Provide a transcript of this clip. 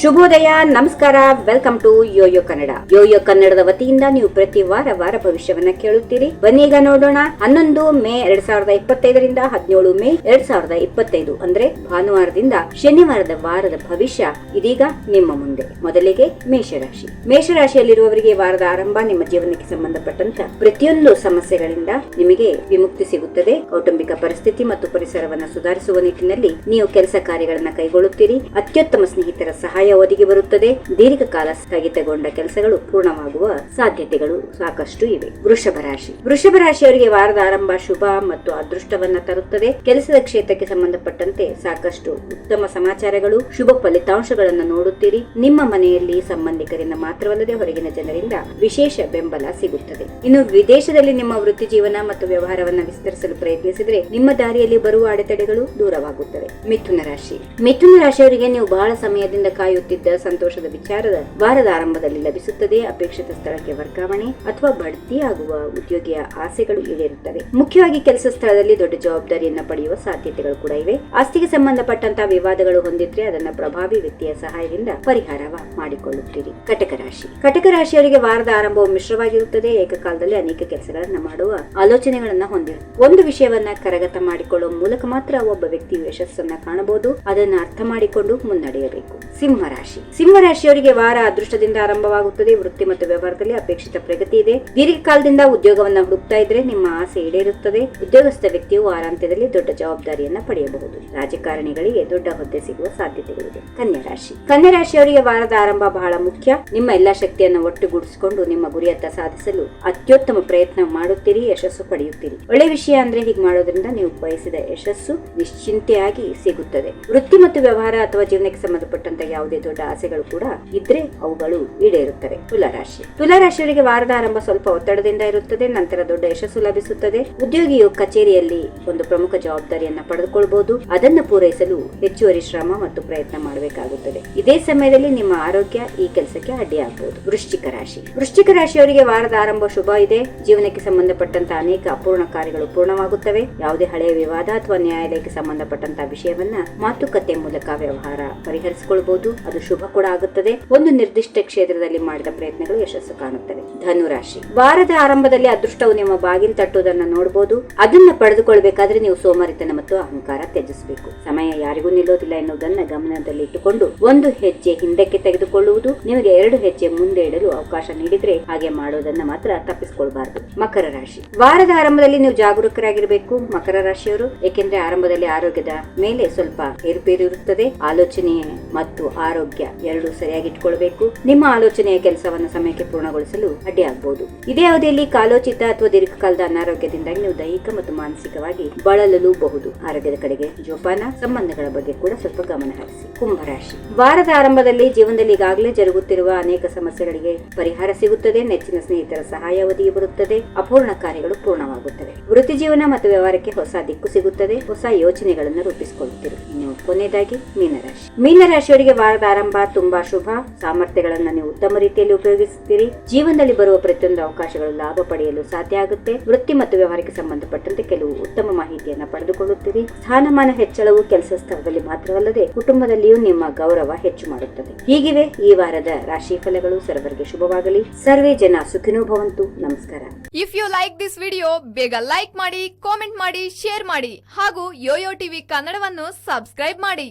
ಶುಭೋದಯ, ನಮಸ್ಕಾರ, welcome to Yoyo Kannada. Yoyo ಕನ್ನಡದ ವತಿಯಿಂದ ನೀವು ಪ್ರತಿ ವಾರ ಭವಿಷ್ಯವನ್ನ ಕೇಳುತ್ತೀರಿ. ಬನ್ನಿ ಈಗ ನೋಡೋಣ. 11 ಮೇ 2025 ರಿಂದ 17 ಮೇ 2025 ಅಂದ್ರೆ ಭಾನುವಾರದಿಂದ ಶನಿವಾರದ ವಾರದ ಭವಿಷ್ಯ ಇದೀಗ ನಿಮ್ಮ ಮುಂದೆ. ಮೊದಲಿಗೆ ಮೇಷರಾಶಿ. ಮೇಷರಾಶಿಯಲ್ಲಿರುವವರಿಗೆ ವಾರದ ಆರಂಭ ನಿಮ್ಮ ಜೀವನಕ್ಕೆ ಸಂಬಂಧಪಟ್ಟಂತ ಪ್ರತಿಯೊಂದು ಸಮಸ್ಯೆಗಳಿಂದ ನಿಮಗೆ ವಿಮುಕ್ತಿ ಸಿಗುತ್ತದೆ. ಕೌಟುಂಬಿಕ ಪರಿಸ್ಥಿತಿ ಮತ್ತು ಪರಿಸರವನ್ನು ಸುಧಾರಿಸುವ ನಿಟ್ಟಿನಲ್ಲಿ ನೀವು ಕೆಲಸ ಕಾರ್ಯಗಳನ್ನು ಕೈಗೊಳ್ಳುತ್ತೀರಿ. ಅತ್ಯುತ್ತಮ ಸ್ನೇಹಿತರ ಸಹಾಯ ಒದಗಿ ಬರುತ್ತದೆ. ದೀರ್ಘಕಾಲ ಸ್ಥಗಿತಗೊಂಡ ಕೆಲಸಗಳು ಪೂರ್ಣವಾಗುವ ಸಾಧ್ಯತೆಗಳು ಸಾಕಷ್ಟು ಇವೆ. ವೃಷಭ ರಾಶಿ. ವೃಷಭ ರಾಶಿಯವರಿಗೆ ವಾರದ ಆರಂಭ ಶುಭ ಮತ್ತು ಅದೃಷ್ಟವನ್ನ ತರುತ್ತದೆ. ಕೆಲಸದ ಕ್ಷೇತ್ರಕ್ಕೆ ಸಂಬಂಧಪಟ್ಟಂತೆ ಸಾಕಷ್ಟು ಉತ್ತಮ ಸಮಾಚಾರಗಳು, ಶುಭ ಫಲಿತಾಂಶಗಳನ್ನು ನೋಡುತ್ತೀರಿ. ನಿಮ್ಮ ಮನೆಯಲ್ಲಿ ಸಂಬಂಧಿಕರಿಂದ ಮಾತ್ರವಲ್ಲದೆ ಹೊರಗಿನ ಜನರಿಂದ ವಿಶೇಷ ಬೆಂಬಲ ಸಿಗುತ್ತದೆ. ಇನ್ನು ವಿದೇಶದಲ್ಲಿ ನಿಮ್ಮ ವೃತ್ತಿ ಜೀವನ ಮತ್ತು ವ್ಯವಹಾರವನ್ನ ವಿಸ್ತರಿಸಲು ಪ್ರಯತ್ನಿಸಿದರೆ ನಿಮ್ಮ ದಾರಿಯಲ್ಲಿ ಬರುವ ಅಡೆತಡೆಗಳು ದೂರವಾಗುತ್ತವೆ. ಮಿಥುನ ರಾಶಿ. ಮಿಥುನ ರಾಶಿಯವರಿಗೆ ನೀವು ಬಹಳ ಸಮಯದಿಂದ ಕಾಯುತ್ತಿದ್ದ ಸಂತೋಷದ ವಿಚಾರದ ವಾರದ ಆರಂಭದಲ್ಲಿ ಲಭಿಸುತ್ತದೆ. ಅಪೇಕ್ಷಿತ ಸ್ಥಳಕ್ಕೆ ವರ್ಗಾವಣೆ ಅಥವಾ ಬಡ್ತಿ ಆಗುವ ಉದ್ಯೋಗಿಯ ಆಸೆಗಳು ಈಡೇರುತ್ತವೆ. ಮುಖ್ಯವಾಗಿ ಕೆಲಸ ಸ್ಥಳದಲ್ಲಿ ದೊಡ್ಡ ಜವಾಬ್ದಾರಿಯನ್ನ ಪಡೆಯುವ ಸಾಧ್ಯತೆಗಳು ಕೂಡ ಇವೆ. ಆಸ್ತಿಗೆ ಸಂಬಂಧಪಟ್ಟಂತಹ ವಿವಾದಗಳು ಹೊಂದಿದ್ರೆ ಅದನ್ನ ಪ್ರಭಾವಿ ವ್ಯಕ್ತಿಯ ಸಹಾಯದಿಂದ ಪರಿಹಾರ ಮಾಡಿಕೊಳ್ಳುತ್ತೀರಿ. ಕಟಕ ರಾಶಿ. ಕಟಕ ರಾಶಿಯವರಿಗೆ ವಾರದ ಆರಂಭವು ಮಿಶ್ರವಾಗಿರುತ್ತದೆ. ಏಕಕಾಲದಲ್ಲಿ ಅನೇಕ ಕೆಲಸಗಳನ್ನ ಮಾಡುವ ಆಲೋಚನೆಗಳನ್ನ ಹೊಂದಿರು. ಒಂದು ವಿಷಯವನ್ನ ಕರಗತ ಮಾಡಿಕೊಳ್ಳುವ ಮೂಲಕ ಮಾತ್ರ ಒಬ್ಬ ವ್ಯಕ್ತಿಯು ಯಶಸ್ಸನ್ನ ಕಾಣಬಹುದು. ಅದನ್ನ ಅರ್ಥ ಮಾಡಿಕೊಂಡು ಮುನ್ನಡೆಯಬೇಕು. ಸಿಂಹರಾಶಿ. ಸಿಂಹರಾಶಿಯವರಿಗೆ ವಾರ ಅದೃಷ್ಟದಿಂದ ಆರಂಭವಾಗುತ್ತದೆ. ವೃತ್ತಿ ಮತ್ತು ವ್ಯವಹಾರದಲ್ಲಿ ಅಪೇಕ್ಷಿತ ಪ್ರಗತಿ ಇದೆ. ದೀರ್ಘಕಾಲದಿಂದ ಉದ್ಯೋಗವನ್ನ ಹುಡುಕ್ತಾ ಇದ್ರೆ ನಿಮ್ಮ ಆಸೆ ಈಡೇರುತ್ತದೆ. ಉದ್ಯೋಗಸ್ಥ ವ್ಯಕ್ತಿಯು ವಾರಾಂತ್ಯದಲ್ಲಿ ದೊಡ್ಡ ಜವಾಬ್ದಾರಿಯನ್ನ ಪಡೆಯಬಹುದು. ರಾಜಕಾರಣಿಗಳಿಗೆ ದೊಡ್ಡ ಹುದ್ದೆ ಸಿಗುವ ಸಾಧ್ಯತೆಗಳಿದೆ. ಕನ್ಯಾ ರಾಶಿ. ಕನ್ಯಾ ರಾಶಿಯವರಿಗೆ ವಾರದ ಆರಂಭ ಬಹಳ ಮುಖ್ಯ. ನಿಮ್ಮ ಎಲ್ಲಾ ಶಕ್ತಿಯನ್ನು ಒಟ್ಟುಗೂಡಿಸಿಕೊಂಡು ನಿಮ್ಮ ಗುರಿಯತ್ತ ಸಾಧಿಸಲು ಅತ್ಯುತ್ತಮ ಪ್ರಯತ್ನ ಮಾಡುತ್ತೀರಿ. ಯಶಸ್ಸು ಪಡೆಯುತ್ತೀರಿ. ಒಳ್ಳೆ ವಿಷಯ ಅಂದ್ರೆ ಹೀಗೆ ಮಾಡೋದ್ರಿಂದ ನೀವು ಬಯಸಿದ ಯಶಸ್ಸು ನಿಶ್ಚಿಂತೆಯಾಗಿ ಸಿಗುತ್ತದೆ. ವೃತ್ತಿ ಮತ್ತು ವ್ಯವಹಾರ ಅಥವಾ ಜೀವನಕ್ಕೆ ಸಂಬಂಧಪಟ್ಟಂತ ಯಾವುದೇ ದೊಡ್ಡ ಆಸೆಗಳು ಕೂಡ ಇದ್ರೆ ಅವುಗಳು ಈಡೇರುತ್ತವೆ. ತುಲಾರಾಶಿ. ತುಲಾರಾಶಿಯವರಿಗೆ ವಾರದ ಆರಂಭ ಸ್ವಲ್ಪ ಒತ್ತಡದಿಂದ ಇರುತ್ತದೆ. ನಂತರ ದೊಡ್ಡ ಯಶಸ್ಸು ಲಭಿಸುತ್ತದೆ. ಉದ್ಯೋಗಿಯು ಕಚೇರಿಯಲ್ಲಿ ಒಂದು ಪ್ರಮುಖ ಜವಾಬ್ದಾರಿಯನ್ನ ಪಡೆದುಕೊಳ್ಳಬಹುದು. ಅದನ್ನು ಪೂರೈಸಲು ಹೆಚ್ಚುವರಿ ಶ್ರಮ ಮತ್ತು ಪ್ರಯತ್ನ ಮಾಡಬೇಕಾಗುತ್ತದೆ. ಇದೇ ಸಮಯದಲ್ಲಿ ನಿಮ್ಮ ಆರೋಗ್ಯ ಈ ಕೆಲಸಕ್ಕೆ ಅಡ್ಡಿಯಾಗಬಹುದು. ವೃಶ್ಚಿಕ ರಾಶಿ. ವೃಶ್ಚಿಕ ರಾಶಿಯವರಿಗೆ ವಾರದ ಆರಂಭ ಶುಭ ಇದೆ. ಜೀವನಕ್ಕೆ ಸಂಬಂಧಪಟ್ಟಂತ ಅನೇಕ ಅಪೂರ್ಣ ಕಾರ್ಯಗಳು ಪೂರ್ಣವಾಗುತ್ತವೆ. ಯಾವುದೇ ಹಳೆಯ ವಿವಾದ ಅಥವಾ ನ್ಯಾಯಾಲಯಕ್ಕೆ ಸಂಬಂಧಪಟ್ಟಂತ ವಿಷಯವನ್ನ ಮಾತುಕತೆ ಮೂಲಕ ವ್ಯವಹಾರ ಪರಿಹರಿಸಿಕೊಳ್ಳಬಹುದು. ಅದು ಶುಭ ಕೂಡ ಆಗುತ್ತದೆ. ಒಂದು ನಿರ್ದಿಷ್ಟ ಕ್ಷೇತ್ರದಲ್ಲಿ ಮಾಡಿದ ಪ್ರಯತ್ನಗಳು ಯಶಸ್ಸು ಕಾಣುತ್ತವೆ. ಧನುರಾಶಿ. ವಾರದ ಆರಂಭದಲ್ಲಿ ಅದೃಷ್ಟವು ನಿಮ್ಮ ಬಾಗಿಲು ತಟ್ಟುವುದನ್ನು ನೋಡಬಹುದು. ಅದನ್ನ ಪಡೆದುಕೊಳ್ಳಬೇಕಾದ್ರೆ ನೀವು ಸೋಮಾರಿತನ ಮತ್ತು ಅಹಂಕಾರ ತ್ಯಜಿಸಬೇಕು. ಸಮಯ ಯಾರಿಗೂ ನಿಲ್ಲೋದಿಲ್ಲ ಎನ್ನುವುದನ್ನ ಗಮನದಲ್ಲಿ ಇಟ್ಟುಕೊಂಡು ಒಂದು ಹೆಜ್ಜೆ ಹಿಂದಕ್ಕೆ ತೆಗೆದುಕೊಳ್ಳುವುದು. ನಿಮಗೆ 2 ಹೆಜ್ಜೆ ಮುಂದೆ ಇಡಲು ಅವಕಾಶ ನೀಡಿದ್ರೆ ಹಾಗೆ ಮಾಡೋದನ್ನ ಮಾತ್ರ ತಪ್ಪಿಸಿಕೊಳ್ಬಾರದು. ಮಕರ ರಾಶಿ. ವಾರದ ಆರಂಭದಲ್ಲಿ ನೀವು ಜಾಗರೂಕರಾಗಿರಬೇಕು ಮಕರ ರಾಶಿಯವರು. ಏಕೆಂದ್ರೆ ಆರಂಭದಲ್ಲಿ ಆರೋಗ್ಯದ ಮೇಲೆ ಸ್ವಲ್ಪ ಏರುಪೇರು ಇರುತ್ತದೆ. ಆಲೋಚನೆ ಮತ್ತು ಆರೋಗ್ಯ ಎರಡೂ ಸರಿಯಾಗಿ ಇಟ್ಕೊಳ್ಬೇಕು. ನಿಮ್ಮ ಆಲೋಚನೆಯ ಕೆಲಸವನ್ನು ಸಮಯಕ್ಕೆ ಪೂರ್ಣಗೊಳಿಸಲು ಅಡ್ಡಿಯಾಗಬಹುದು. ಇದೇ ಅವಧಿಯಲ್ಲಿ ಕಾಲೋಚಿತ ಅಥವಾ ದೀರ್ಘಕಾಲದ ಅನಾರೋಗ್ಯದಿಂದಾಗಿ ನೀವು ದೈಹಿಕ ಮತ್ತು ಮಾನಸಿಕವಾಗಿ ಬಳಲಬಹುದು. ಆರೋಗ್ಯದ ಕಡೆಗೆ ಜೋಪಾನ. ಸಂಬಂಧಗಳ ಬಗ್ಗೆ ಕೂಡ ಸ್ವಲ್ಪ ಗಮನ ಹರಿಸಿ. ಕುಂಭರಾಶಿ. ವಾರದ ಆರಂಭದಲ್ಲಿ ಜೀವನದಲ್ಲಿ ಈಗಾಗಲೇ ಜರುಗುತ್ತಿರುವ ಅನೇಕ ಸಮಸ್ಯೆಗಳಿಗೆ ಪರಿಹಾರ ಸಿಗುತ್ತದೆ. ನೆಚ್ಚಿನ ಸ್ನೇಹಿತರ ಸಹಾಯ ಒದಗಿ ಬರುತ್ತದೆ. ಅಪೂರ್ಣ ಕಾರ್ಯಗಳು ಪೂರ್ಣವಾಗುತ್ತವೆ. ವೃತ್ತಿ ಜೀವನ ಮತ್ತು ವ್ಯವಹಾರಕ್ಕೆ ಹೊಸ ದಿಕ್ಕು ಸಿಗುತ್ತದೆ. ಹೊಸ ಯೋಜನೆಗಳನ್ನು ರೂಪಿಸಿಕೊಳ್ಳುತ್ತೀರಿ. ಇನ್ನು ಕೊನೆಯದಾಗಿ ಮೀನರಾಶಿ. ಮೀನರಾಶಿಯವರಿಗೆ ವಾರದ ಆರಂಭ ತುಂಬಾ ಶುಭ. ಸಾಮರ್ಥ್ಯಗಳನ್ನ ನೀವು ಉತ್ತಮ ರೀತಿಯಲ್ಲಿ ಉಪಯೋಗಿಸುತ್ತೀರಿ. ಜೀವನದಲ್ಲಿ ಬರುವ ಪ್ರತಿಯೊಂದು ಅವಕಾಶಗಳು ಲಾಭ ಪಡೆಯಲು ಸಾಧ್ಯ ಆಗುತ್ತೆ. ವೃತ್ತಿ ಮತ್ತು ವ್ಯವಹಾರಕ್ಕೆ ಸಂಬಂಧಪಟ್ಟಂತೆ ಕೆಲವು ಉತ್ತಮ ಮಾಹಿತಿಯನ್ನ ಪಡೆದುಕೊಳ್ಳುತ್ತೀರಿ. ಸ್ಥಾನಮಾನ ಹೆಚ್ಚಳವು ಕೆಲಸ ಸ್ಥಳದಲ್ಲಿ ಮಾತ್ರವಲ್ಲದೆ ಕುಟುಂಬದಲ್ಲಿಯೂ ನಿಮ್ಮ ಗೌರವ ಹೆಚ್ಚು ಮಾಡುತ್ತದೆ. ಹೀಗಿವೆ ಈ ವಾರದ ರಾಶಿ ಫಲಗಳು. ಸರ್ವರಿಗೆ ಶುಭವಾಗಲಿ. ಸರ್ವೇ ಜನ ಸುಖಿನೋ ಭವಂತು. ನಮಸ್ಕಾರ. If you like this video ಬೇಗ ಲೈಕ್ ಮಾಡಿ, ಕಾಮೆಂಟ್ ಮಾಡಿ, ಶೇರ್ ಮಾಡಿ ಹಾಗೂ ಯೋಯೋ ಟಿವಿ ಕನ್ನಡವನ್ನು ಸಬ್ಸ್ಕ್ರೈಬ್ ಮಾಡಿ.